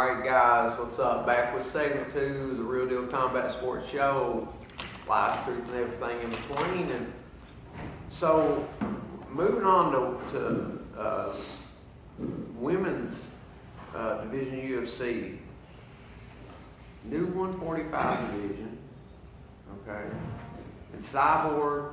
Alright guys, what's up? Back with segment 2 of the Real Deal Combat Sports Show. Live truth and everything in between. And so, moving on to women's division UFC. New 145 division. Okay. And Cyborg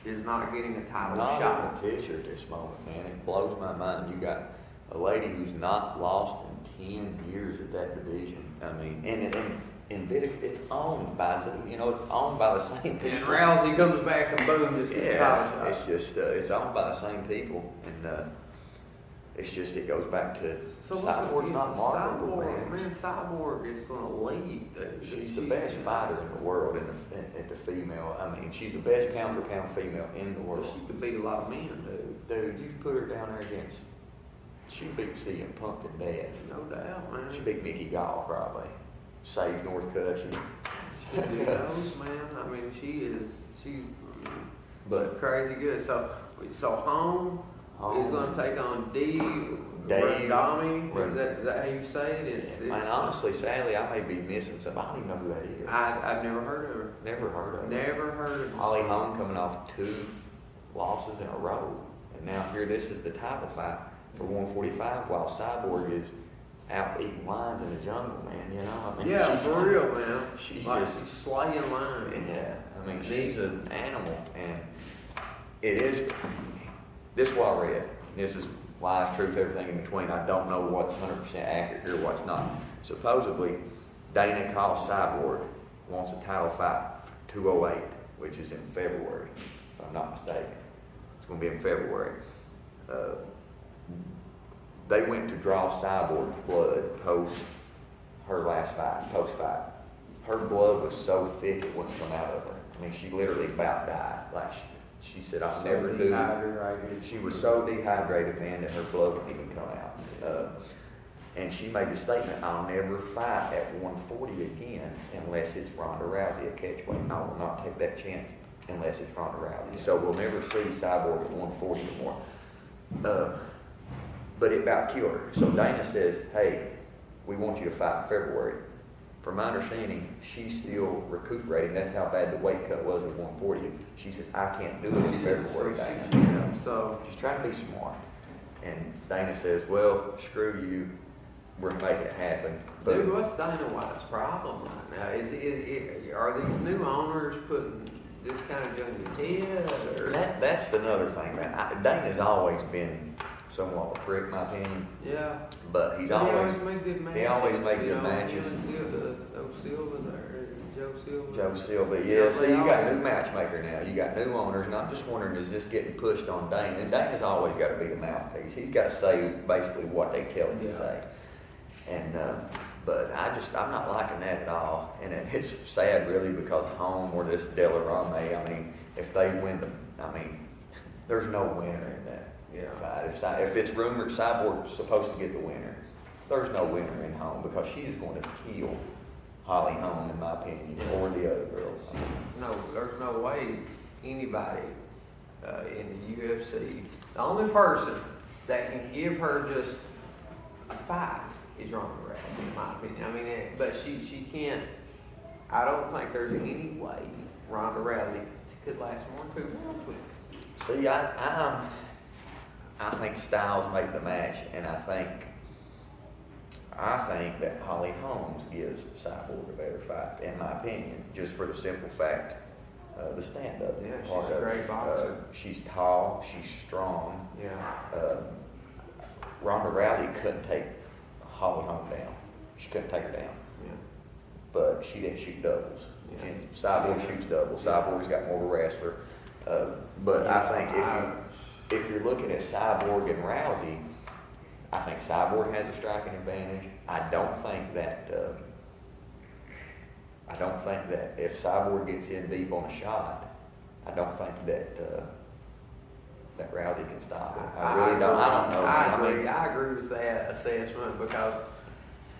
is not getting a title not shot. Not in a picture at this moment, man. It blows my mind. You got a lady who's not lost in 10 years at that division. I mean, and it's owned by, it's owned by the same people. And Rousey comes back and boom, just gets a title shot. It's just, it's owned by the same people. And it's just, it goes back to Cyborg's not marketable, man. Cyborg is going to leave, dude. She's the best fighter in the world at the female. I mean, she's the best pound-for-pound female in the world. She could beat a lot of men, dude. Dude, you put her down there against... She beat CM Punk to death. No doubt, man. She beat Mickey Gall, probably. Saves North Country. She knows, man. I mean, she's crazy good. So Home is going to take on Dave Randami. Is that how you say it? Man, honestly, sadly, I may be missing some. I don't even know who that is. I've never heard of her. Never heard of her. Never heard of her. Holly Holm coming off 2 losses in a row. And now here, this is the title fight for 145, while Cyborg is out eating lions in the jungle, man. I mean, yeah, for real, man. She's slaying lions. Yeah, I mean, she's an animal, and it is. This is what I read. This is lies, truth, everything in between. I don't know what's 100% accurate here, what's not. Supposedly, Dana calls Cyborg wants a title fight for 208, which is in February, if I'm not mistaken. It's going to be in February. They went to draw Cyborg's blood post her last fight, post-fight. Her blood was so thick it wouldn't come out of her. I mean, she literally about died. Like she said, I'll never do it. She was so dehydrated, man, that her blood wouldn't even come out. And she made the statement, I'll never fight at 140 again unless it's Ronda Rousey at catchweight. I will not take that chance unless it's Ronda Rousey. So we'll never see Cyborg at 140 anymore. But it about killed her. So Dana says, hey, we want you to fight in February. From my understanding, she's still recuperating. That's how bad the weight cut was at 140. She says, I can't do it in February, Dana. So she's trying to be smart. And Dana says, well, screw you. We're making it happen. But dude, what's Dana White's problem right now? Are these new owners putting this kind of junk in his head? Or? That's another thing, man. Dana's always been somewhat of a prick, in my opinion. Yeah. But he always made good matches. He always made good matches. Joe Silva, yeah. See, you got a new matchmaker now. You got new owners, and I'm just wondering, is this getting pushed on Dana? And Dana's always got to be the mouthpiece. He's got to say basically what they tell him to say. And but I'm not liking that at all. And it's sad, really, because Home or this Delarame. I mean, if they win there's no winner in that. Fight. If it's rumored Cyborg's supposed to get the winner, there's no winner in Home because she is going to kill Holly Holm, in my opinion, or the other girls. No, there's no way anybody in the UFC, the only person that can give her just a fight is Ronda Rousey, in my opinion. I mean, but she can't. I don't think there's any way Ronda Rousey could last more than 2 rounds with her. See, I think styles make the match, and I think that Holly Holmes gives Cyborg a better fight, in my opinion, just for the simple fact the stand-up. Yeah, she's a great boxer. She's tall, she's strong. Yeah. Ronda Rousey couldn't take Holly Holm down. She couldn't take her down. Yeah. But she didn't shoot doubles. Yeah. And Cyborg shoots doubles. Cyborg's got more of a wrestler. But I think if you're looking at Cyborg and Rousey, I think Cyborg has a striking advantage. I don't think that if Cyborg gets in deep on a shot, I don't think that Rousey can stop it. I really don't. I don't know. I agree with that assessment because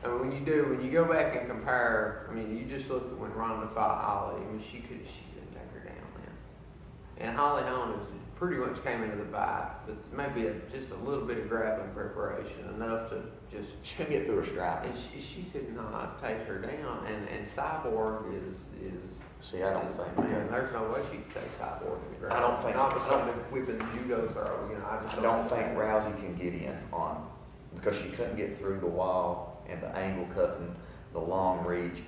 when you go back and compare, you just look at when Ronda fought Holly. She couldn't take her down, man. And Holly Holm is pretty much came into the fight, but maybe just a little bit of grappling preparation, enough to just. She couldn't get through her strike. And she could not take her down. And Cyborg is. See, I don't think. Man, there's no way she could take Cyborg to the ground. I don't think. Not with something whipping judo throw. You know, I don't think Rousey can get in on because she couldn't get through the wall and the angle cutting, the long reach.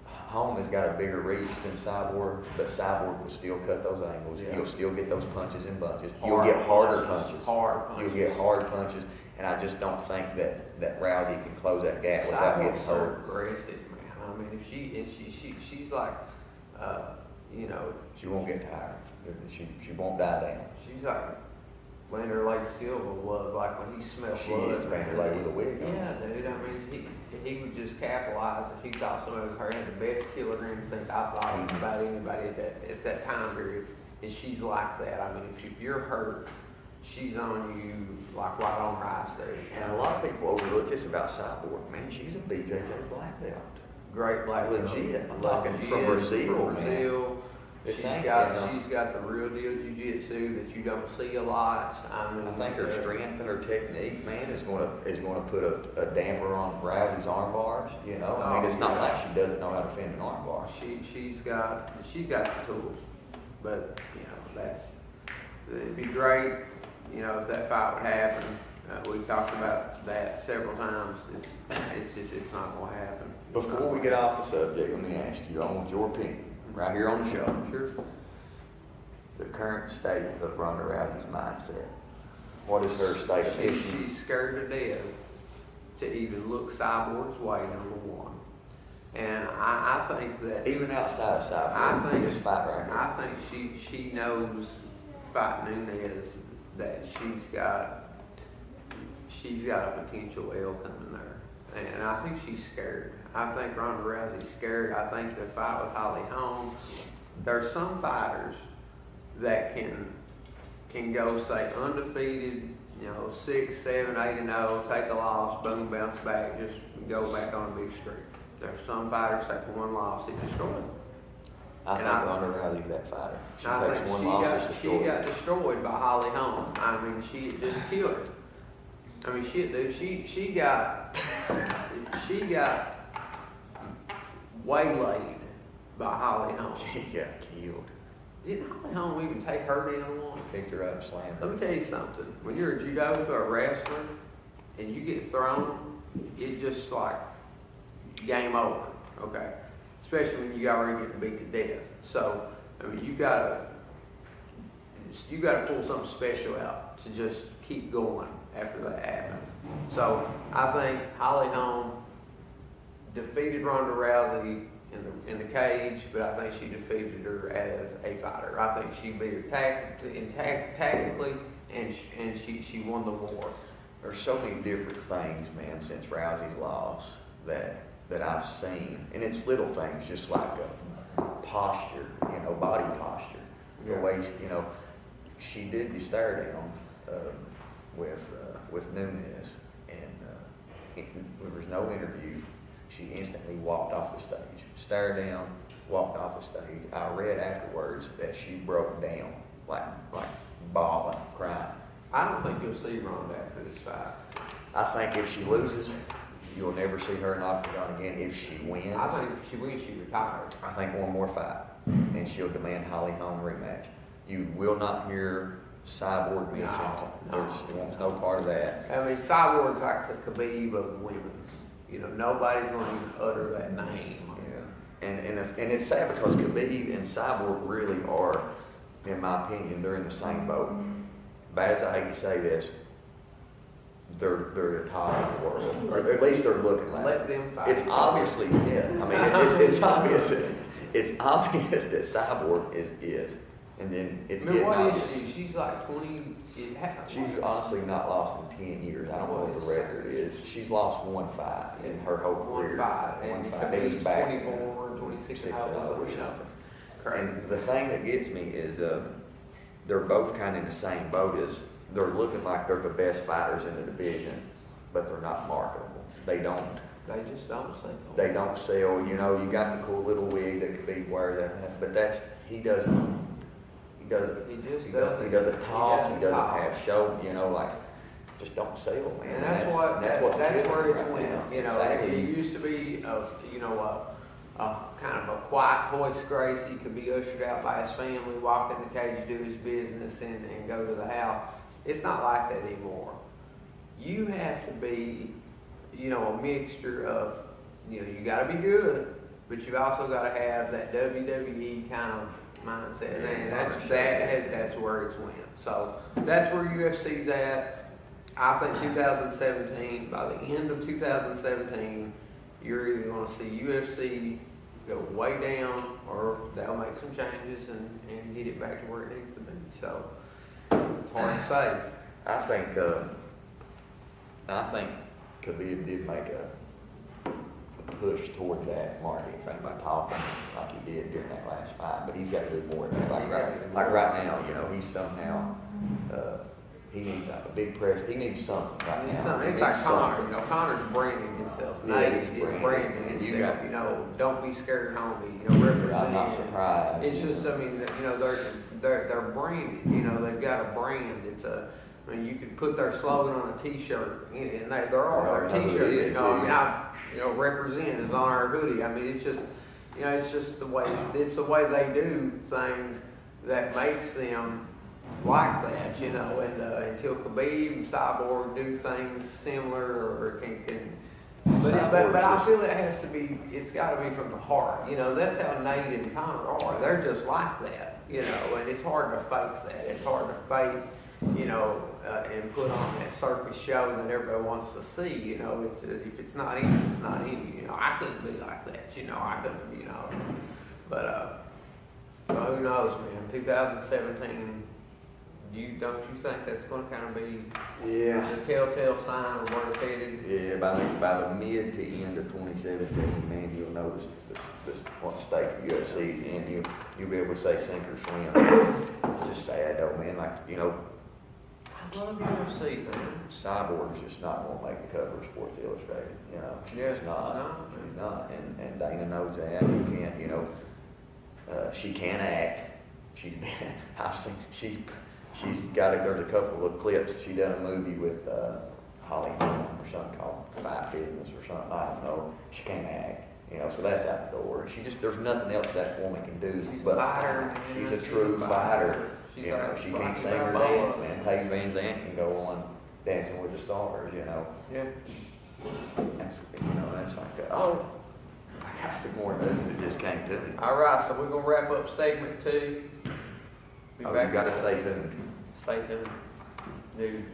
Holm has got a bigger reach than Cyborg, but Cyborg will still cut those angles. Yeah. You'll still get those punches in bunches. You'll get harder punches. Hard punches. You'll get hard punches, and I just don't think that Rousey can close that gap without getting Cyborg's so hurt. aggressive, man. I mean, if she's like, you know, She won't get tired. She won't die down. she's like Wanderlei Silva was like when he smelled She blood. is Wanderlei with a wig on. Yeah, dude. I mean, he would just capitalize if he thought somebody was her. Had the best killer instinct I thought about anybody at that time period. And she's like that. I mean, if you're hurt, she's on you like right on her ice there. And a lot of people overlook this about Cyborg. Man, she's a BJJ black belt. Great black belt. Legit. I'm talking from Brazil, man. Brazil. This She's ain't, got you know, she's got the real deal jiu-jitsu that you don't see a lot. I mean, I think her strength and her technique, man, is going to put a damper on Rousey's arm bars. You know, I mean, it's not like she doesn't know how to defend an arm bar. She's got the tools, but you know it'd be great. You know, if that fight would happen, we've talked about that several times. It's not going to happen. Before we get off the subject, let me ask you, I want your opinion, right here on the show. Sure. The current state of Ronda Rousey's mindset. What is her state of issue? She's scared to death to even look Cyborg's way, number one. And I think that Even outside of Cyborg, this fight right here. I think she knows fighting Nunes that she's got a potential L coming there. And I think she's scared. I think Ronda Rousey's scared. I think the fight with Holly Holm, there's some fighters that can go, say, undefeated, 6, 7, 8-0, take a loss, boom, bounce back, just go back on a big streak. There's some fighters take one loss, it destroys them. I think Ronda Rousey's that fighter. She I takes think one loss, it's she destroyed. got destroyed by Holly Holm. I mean, she just killed her. I mean, shit, dude, she got waylaid by Holly Holm. She got killed. Didn't Holly Holm even take her down once? Picked her up and slammed her. Let me tell you something. When you're a judoka or a wrestler and you get thrown, it just like game over. Okay, especially when you already get beat to death. So I mean, you gotta pull something special out to just keep going after that happens. So I think Holly Holm defeated Ronda Rousey in the cage, but I think she defeated her as a fighter. I think she beat her tactically, and she won the war. There's so many different things, man, since Rousey's loss that I've seen, and it's little things, just like posture, body posture. The way, she did the stare down with Nunes, and there was no interview. She instantly walked off the stage, stared down, walked off the stage. I read afterwards that she broke down, like bawling, crying. I don't think you'll see Ronda after this fight. I think if she loses, you'll never see her in octagon again. If she wins, I think if she wins, she retires. I think one more fight, and she'll demand Holly Holm rematch. You will not hear Cyborg mentioned. No. She wants no part of that. I mean, Cyborg's like the Khabib of women's. Nobody's going to even utter that name. Yeah, and it's sad because Khabib and Cyborg really are, in my opinion, they're in the same boat. Bad as I hate to say this, they're the top of the world, or at least they're looking like. Let them fight. It's obviously, yeah. I mean, it's obvious. It's obvious that Cyborg is, and then it's getting what obvious. is she? She's like 20. She's honestly not lost in 10 years. I don't know what the record is. She's lost one fight in her whole career. One fight. It was back 24, 26 and or something. Crazy. And the thing that gets me is they're both kind of in the same boat. As they're looking like they're the best fighters in the division, but they're not marketable. They just don't sell. They don't sell. You got the cool little wig that Khabib wears, but he doesn't. doesn't. He just He doesn't. doesn't talk. He doesn't talk. have show. You know, like just don't sell, man. And that's what's killing where it it's right went. now. You know, Sadly. it used to be a kind of a quiet hoist grace. He could be ushered out by his family, walk in the cage, do his business, and go to the house. It's not like that anymore. You have to be, a mixture of, you got to be good, but you also got to have that WWE kind of mindset, and that's where it's went. So that's where UFC's at. I think 2017, by the end of 2017, you're either going to see UFC go way down, or they'll make some changes and get it back to where it needs to be. So it's hard to say. I think Khabib did make a push toward that marketing thing by talking like he did during that last fight, but he's got to do more than that. Like right now, he's somehow he needs a big press. He needs something right now. It's like Conor. Conor's branding himself. Yeah, Nate he's is branding himself. Don't be scared, homie. Represent. I'm not surprised. It's just, they're branded. They've got a brand. You could put their slogan on a T-shirt, and they're all their T-shirts. Represent is on our hoodie. It's just, it's just the way they do things that makes them like that, and until Khabib and Cyborg do things similar or can. But I feel it's got to be from the heart. That's how Nate and Conor are. They're just like that, and it's hard to fake that. It's hard to fake, and put on that circus show that everybody wants to see. If it's not in you, it's not in you. I couldn't be like that. I couldn't. But so who knows, man? 2017. Don't you think that's going to kind of be the telltale sign of where it's headed? Yeah, by the mid to end of 2017, man, you'll know what state the UFC's in. You'll be able to say sink or swim. It's just sad though, man. I love UFC, man. Cyborg's just not going to make the cover of Sports Illustrated. It's not. She's not, and Dana knows that. You can't. She can act. She's been. I've seen there's a couple of clips. She done a movie with Holly Holm or something called Fight Business or something. I don't know. She can't act. So that's out the door. There's nothing else that woman can do. She's a fighter. She's a true fighter. She can't sing or dance, man. Paige Van Zandt can go on Dancing with the Stars. Yeah. That's like I got some more news that just came to me. All right, so we're gonna wrap up segment 2. You got to stay tuned. Stay tuned. News.